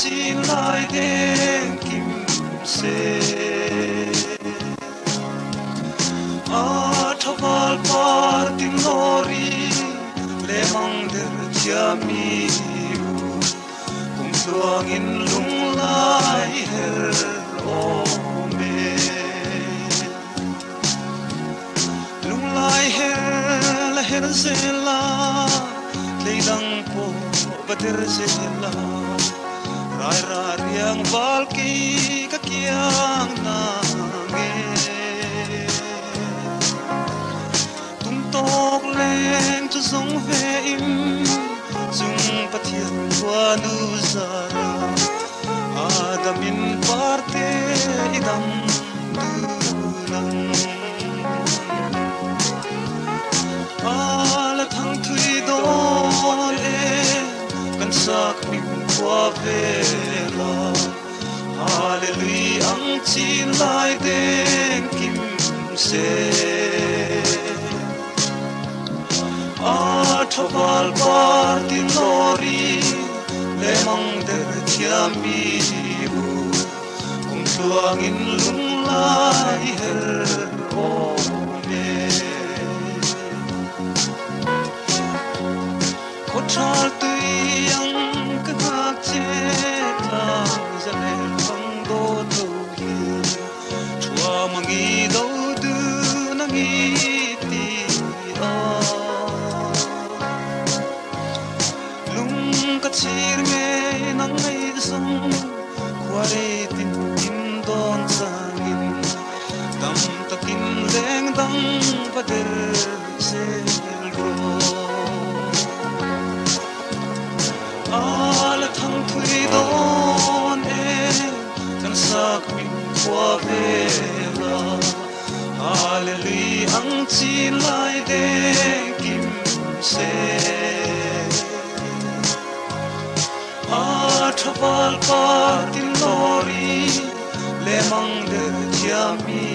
chi lai đen kim se a thawal par tin lori le mang der chiami kum suang in lung lai her o me lung lai her zela leidang po bater zela rai ra riang valki ka kiang na nge tung tok leng chu zong ve im chung pathian wa nu zara adamin parte idam tulang ala thang thui don kan sak mi qua vela hallelujah ang chin lai den kim se a thawal par tin lori le mang der chiami bu kung tuang in lung lai her o me ko thal tui yang ka hak che ta zale phang do tu hi chua mangi do du na ngi ti a lung ka chir me nang mai song kware tin tin don sangin dam takin leng dang pader sel gro ala thang thui don kan sak min kwa vela hallelujah ang chin lai de kim se a thawal pa tin lori le mang der chiami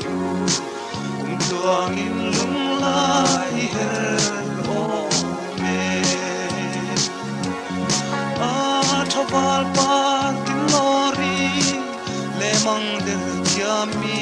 kum tuang in lung lai her o me a thawal pa tin lori le mang der chiami